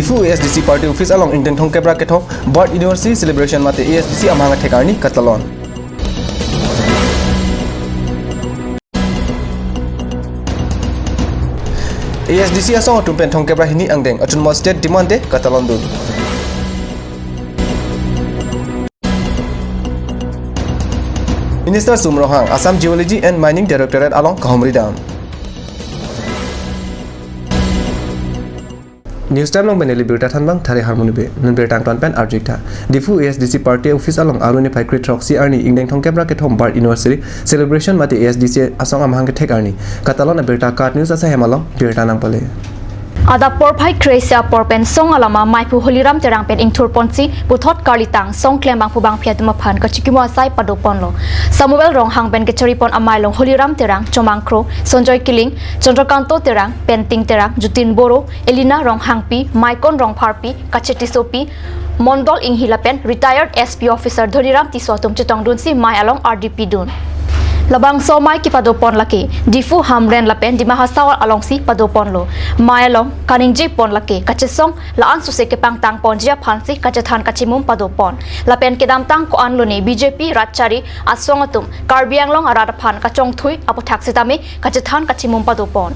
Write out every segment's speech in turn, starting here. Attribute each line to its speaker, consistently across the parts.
Speaker 1: Difu ASDC party office along Indian Thong Kebra Ketho Bard University celebration mate ASDC amanga thekarni Katalon. ASDC asong tumpen Thong Kebra hini angdeng atun state demand de Katalon dun. Minister Sumrohang Assam Geology and Mining Directorate along Kahomri Dam. News time long beneli berita thanbang thare harmoni be nun berita tang pen arjikta Difu ASDC party office along aruni phai krit roxy arni ingdeng thong kebra ke thom Bard University celebration mate ASDC asong amhang ke thek arni Katalon berita card news asa hemalong berita nang pale
Speaker 2: Ada porpai kresia porpen song alama maipu holiram terang pen ingthur ponsi puthot karlitang song klembang pubang phiatuma phan kachikimo asai padoponlo Samuel rong hang ben kechoripon amailong holiram terang chomangkro Sonjoy Kiling Chandраkanto terang penting terang Jutin Boro Elina rong hangpi Maikon rong pharpi kachetisopi Mondol inghilapen retired SP officer Dhoniram Tisotum chetong dunsi mai along RDP dun Labang somai ki padopon laki Difu hamren lapen di mahasawal along si padopon lo Mayalong kaningji pon laki kachesong laan suse ke pangtang pon jia phansi kachethan kachimum padopon lapen kedam tang ko anlo ni BJP ratchari asongatum karbianglong arada phan kachong thui apu thaksitami kachethan kachimum padopon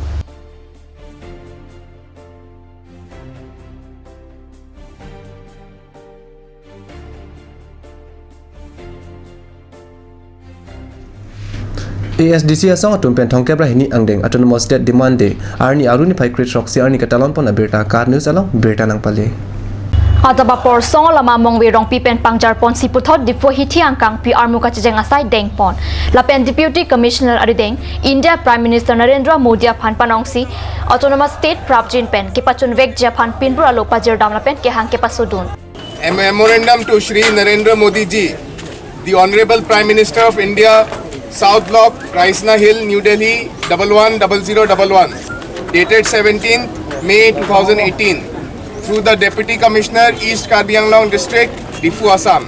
Speaker 1: ASDC asong tumpen Thong Kebra hini angdeng autonomous state demand de arni aruni phai krit roxy arni Katalon pon berita card news along berita nang pale
Speaker 2: Ataba por song lama mongwe rong pipen pangjar pon si puthot dipo hithi angkang PR muka chejeng asai deng pon lapen deputy commissioner arideng India Prime Minister Narendra Modi phan panongsi autonomous state prabjin pen ke pachun vek ja phan pinbur alo pajir dam lapen ke hang ke pasudun
Speaker 3: A memorandum to Shri Narendra Modi ji, the Honorable Prime Minister of India, South Block, Raisna Hill, New Delhi, 110011, dated 17th May 2018, through the Deputy Commissioner, East Karbi Anglong District, Difu, Assam.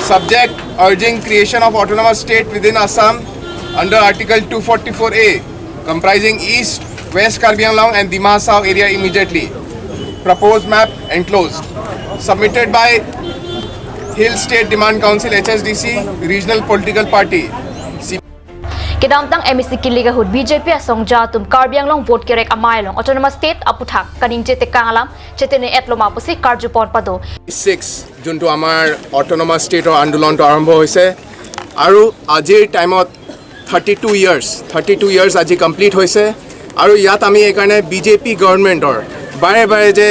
Speaker 3: Subject, urging creation of autonomous state within Assam under Article 244A, comprising East, West Karbi Anglong and Dima Sao area immediately. Proposed map enclosed. Submitted by Hill State Demand Council, HSDC, Regional Political Party.
Speaker 2: Kedamtang MEC Kiliga Hud BJP asong jatum Karbianglong vote kerek amailong autonomous state aputhak kaning jete kangalam chetene etloma pusi karjupon pado
Speaker 3: 6 junto amar autonomous state or andolon to arambho hoise aru ajir time 32 years aji complete hoise aru yat ami ekane BJP government or bare je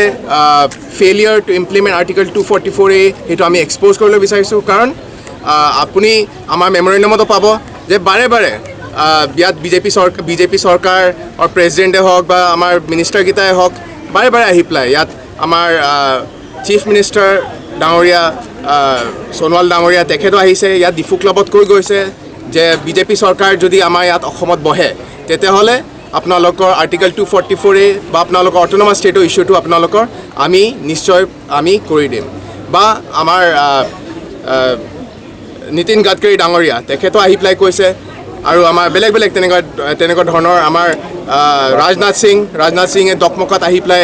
Speaker 3: failure to implement article 244A eto ami expose korle bisaisu karon apuni amar memorandum to pabo je bare বিয়াত BJP চৰকাৰ আৰু প্ৰেসিডেন্টে হওক বা আমাৰ minister গিতাই হওক বাৰে আহি ply ইয়াত আমাৰ চিফ মিনিষ্টাৰ ডাঙৰীয়া সোণোৱাল ডাঙৰীয়া তেখেতো আহিছে ইয়াত ডিফু ক্লাবত কৈ গৈছে যে বিজেপি চৰকাৰ যদি আমাৰ ইয়াত অসমত বহে তেতিয়াহ'লে আপোনালোকৰ আৰ্টিকল 244A বা আপোনালোকৰ অটোনমাস ষ্টেটৰ ইস্যুটো আপোনালোকৰ আমি নিশ্চয় আমি কৰি দিম বা আমাৰ নীতিন গাডকাৰী ডাঙৰীয়া তেখেতো আহি প্লাই কৈছে আৰু আমাৰ বেলেগ তেনেকুৱা ধৰণৰ আমাৰ ৰাজনাথ সিঙে দকমকত আহি প্লাই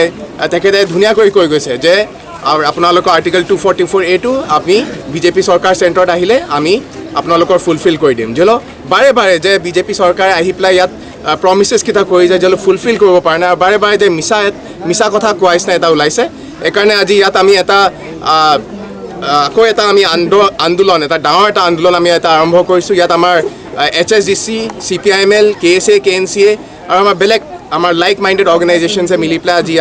Speaker 3: তেখেতে ধুনীয়া কৰি কৈ গৈছে যে আপোনালোকৰ আৰ্টিকল 244A টো আমি বিজেপি চৰকাৰ চেণ্টাৰত আহিলে আমি আপোনালোকৰ ফুলফিল কৰি দিম যেলো বাৰে যে বিজেপি চৰকাৰে আহি প্লাই ইয়াত প্ৰমিসেছ কিটা কৰি যায় যেলো ফুলফিল কৰিব পাৰে না বাৰে যে মিছা কথা কোৱাইছ না এটা ওলাইছে একাৰণে আজি ইয়াত আমি এটা আকৌ এটা আমি আন্দোলন এটা ডাঙৰ এটা আন্দোলন আমি এটা আৰম্ভ কৰিছোঁ ইয়াত আমাৰ HSDC, CPIML, KSA, KNCA আৰু আমাৰ বেলেগ আমাৰ লাইক মাইণ্ডেড অৰ্গেনাইজেশ্যনছে মিলি পেলাই আজি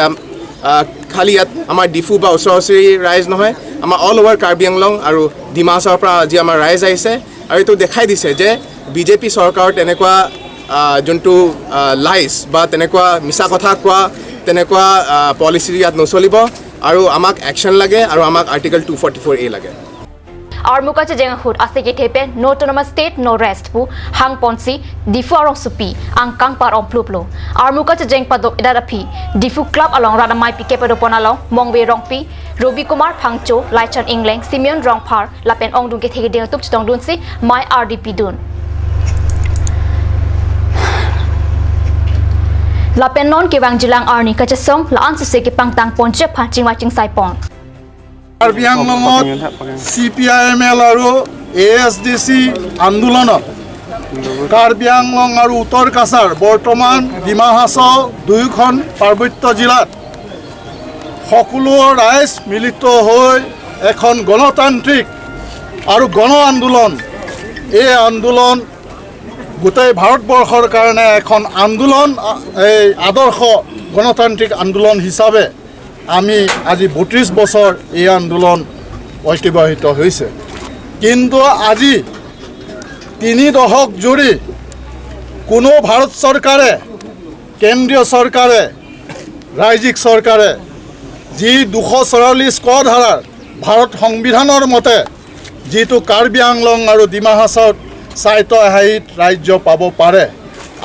Speaker 3: খালি ইয়াত আমাৰ ডিফু বা ওচৰ-ওচৰি ৰাইজ নহয় আমাৰ অল অভাৰ কাৰ্বি আংলং আৰু ডিমা হাছাওৰ পৰা আজি আমাৰ ৰাইজ আহিছে আৰু এইটো দেখাই দিছে যে বিজেপি চৰকাৰৰ তেনেকুৱা যোনটো লাইজ বা তেনেকুৱা মিছা কথা কোৱা তেনেকুৱা পলিচি ইয়াত নচলিব আৰু আমাক একশ্যন লাগে আৰু আমাক আৰ্টিকল 244A লাগে
Speaker 2: Armuka chejeng hud asege thepen no autonomous state no rest pu hang ponsi difu arong supi angkang par om pluplo Armuka chejeng padok idarapi difu club along radamai pike padopon along mongwe rongpi Robi Kumar Phangcho Laichan Ingleng Simeon Rongphar lapen ongdung ke thege ding tup chitong dun si my RDP dun La pen non ke wang jilang arni ka chasong la an se ke pang tang pon che pha chingwa ching sai pon
Speaker 4: Karbi আংলঙত CPIML আৰু ASDC আন্দোলনত কাৰ্বি আংলং আৰু উত্তৰ কাছাৰ বৰ্তমান ডিমা হাছাও দুয়োখন পাৰ্বত্য জিলাত সকলো ৰাইজ মিলিত হৈ এখন গণতান্ত্ৰিক আৰু গণ আন্দোলন এই আন্দোলন গোটেই ভাৰতবৰ্ষৰ কাৰণে এখন আন্দোলন এই আদৰ্শ গণতান্ত্ৰিক আন্দোলন হিচাপে আমি আজি 32 বছৰ এই আন্দোলন অতিবাহিত হৈছে কিন্তু আজি 3 দশক জুৰি কোনো ভাৰত চৰকাৰে কেন্দ্ৰীয় চৰকাৰে ৰাজ্যিক চৰকাৰে যি 244 ক ধাৰাৰ ভাৰত সংবিধানৰ মতে যিটো কাৰ্বি আংলং আৰু ডিমা হাছাওত স্বায়ত্তশাসিত ৰাজ্য পাব পাৰে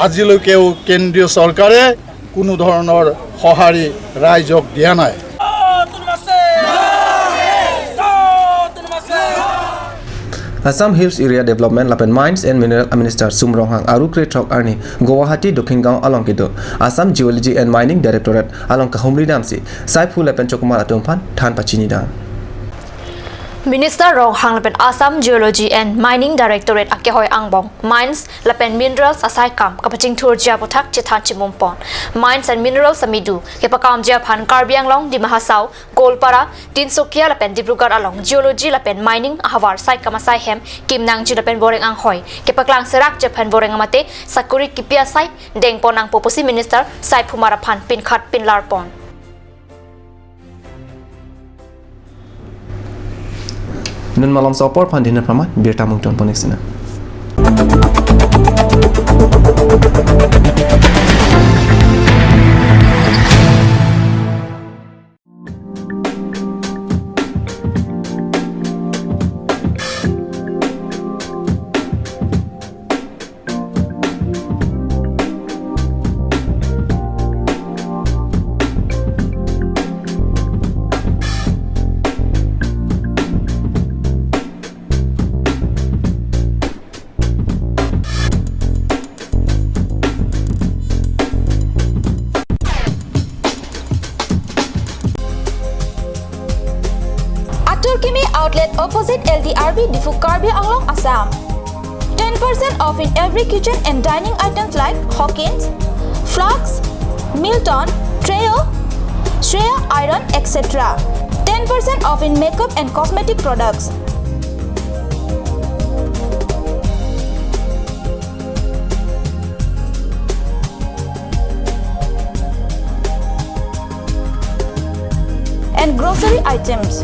Speaker 4: আজিলৈকেও কেন্দ্ৰীয় চৰকাৰে কোনো ধৰণৰ সঁহাৰি ৰাইজক দিয়া নাই
Speaker 1: Assam Hills Area Development Lapen Mines and Mineral Minister Sumronghang Aru Kretrok Arni Guwahati Dokhingaon along kido Assam Geology and Mining Directorate along Kahumri Damsi Saiphu Lapen Chokumar Atumpan Than Pachini Dam
Speaker 2: Minister Rong Hang Lapen Assam Geology and Mining Directorate Akehoi Angbong Mines Lapen Minerals Asai Kam Kapaching Tur Jia Pothak Chithan Chimumpon Mines and Minerals Samidu Kepakam Jia Phan Karbi Anglong Dima Hasao Golpara Tinsukia Lapen Dibrugarh along Geology Lapen Mining Ahawar Sai Kamasai Hem Kim Nangji Lapen Boreng Anghoi Kepaklang Serak Japan Boreng Amate Sakuri Kipia Sai Dengpon Ang Popusi Minister Sai Pumarapan Pinkhat Pinlarpon
Speaker 1: Nun malam sopor pandina pramat bir tamung ton poneksina
Speaker 5: Turkimi outlet opposite LDRB Difu Karbi Anglong, Assam. 10% off in every kitchen and dining items like Hawkins, Flax, Milton, Treo, Shreya Iron, etc. 10% off in makeup and cosmetic products. And grocery items.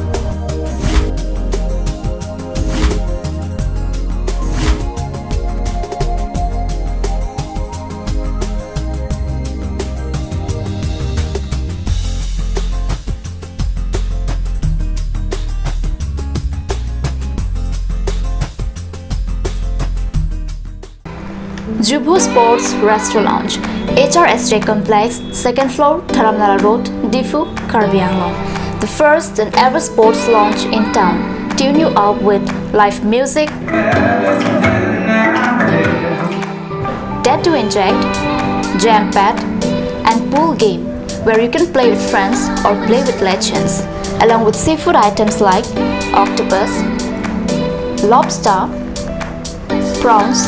Speaker 2: Jubu Sports Restaurant, HRSJ Complex, 2nd floor, Dharamnala Road, Difu, Karbi Anglong. The first and ever sports lounge in town. Tune you up with live music, Dare to Inject, Jam Pad, and pool game where you can play with friends or play with legends, along with seafood items like octopus, lobster, prawns,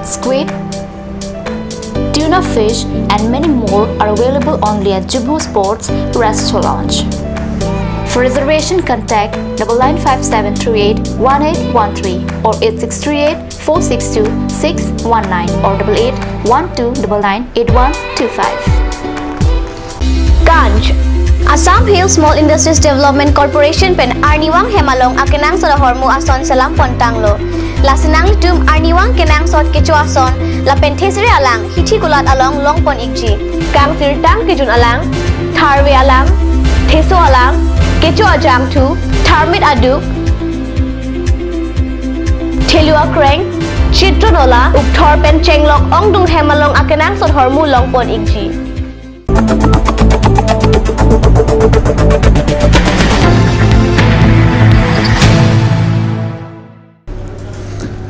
Speaker 2: squid, tuna fish, and many more are available only at Jubu Sports Restaurant. For reservation, contact 9957381813 or 8638462619 or 8812998125.
Speaker 6: Ganj Assam Hills Small Industries Development Corporation pen Arniwang Hemalong akenang sa hormu ason salam pontanglo. Lasinang litum Arniwang kenang sot kecho ason la penthesire alang hithi gulat along longpon ikji. Kang tirtang kijun alang tharwe alang theso alang kecho ajam thu tharmit aduk thelua kreng chitronola ukthor pen chenglok ongdung hemalong akenang sot hormu longpon ikji.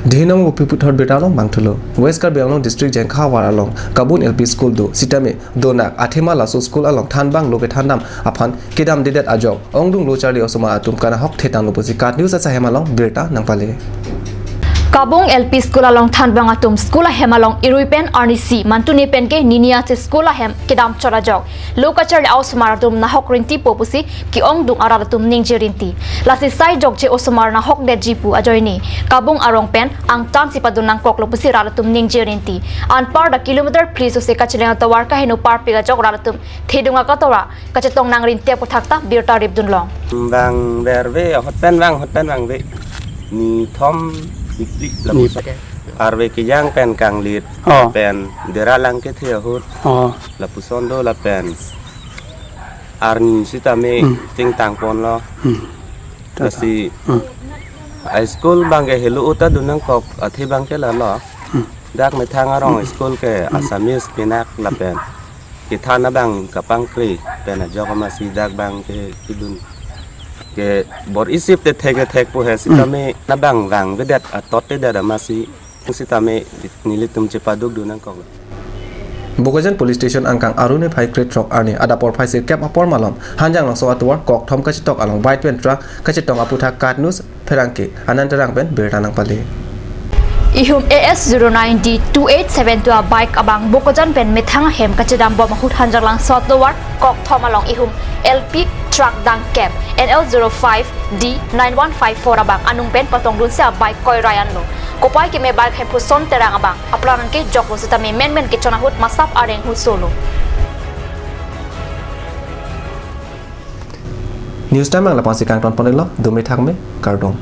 Speaker 1: Dinam upi puthor betalong bangthulo West Karbi Anglong district Jengkhawar along Kabun LP school do sitame donak athema laso school along thanbang loke thandam aphan kedam dedet ajok ongdung lo charli osoma atum kana hok thetang lo posi kat news acha hemalong birta nangpale
Speaker 2: Kabung LP School along Thanbang atum School hemalong Iruipen Arnisi Mantuni penke Ninia che School hem kedam chorajok lokachar ausmar dum na hok rinti popusi ki ong dung aralatum ningjirinti lasi sai jok che osmar na hok de jipu ajoini Kabung arong pen ang tan sipadun nang koklo pusi ralatum ningjirinti an par da kilometer please se kachlenga tawar ka henu par piga jok ralatum thedunga ka tora kachetong nang rinte puthakta birta ribdun long
Speaker 7: bang berbe hoten bang be ni thom ni arbe ki yang pen kang lit pen deralang ke thia hut la pusondo la pen arni sitame ting tang pon lo kasi high school bang ke helu uta dunang kok athi bang ke la lo dak me thang arong school ke asamis pinak la pen ki thana bang kapang kri pen jogama si dak bang ke kidun ke bor isip te thek po he sitame na bang bedet atot te da masi sitame nilitum cepaduk dunang kok
Speaker 1: Bogajan police station angkang arune phai crate truck arni ada por phai se cap apor malom hanjang lang so atwar kok thom kachitok along white pen truck kachitong aputha kat news pherangke anantarang pen birta nangpale
Speaker 2: Ihum AS09D 2872 bike abang Bokojan pen methang hem kachidam bom hut hanjang lang sotwar kok thom along ihum LP truck dang cap NL05D 9154 abang anung pen patong dun sa bike koi rayan lo kopai ke me bike hem puson terang abang aplanan ke jok lo sitame men ke chona hut masap areng hut solo
Speaker 1: News time ang lapang sikang ton ponelo dumri thakme kardom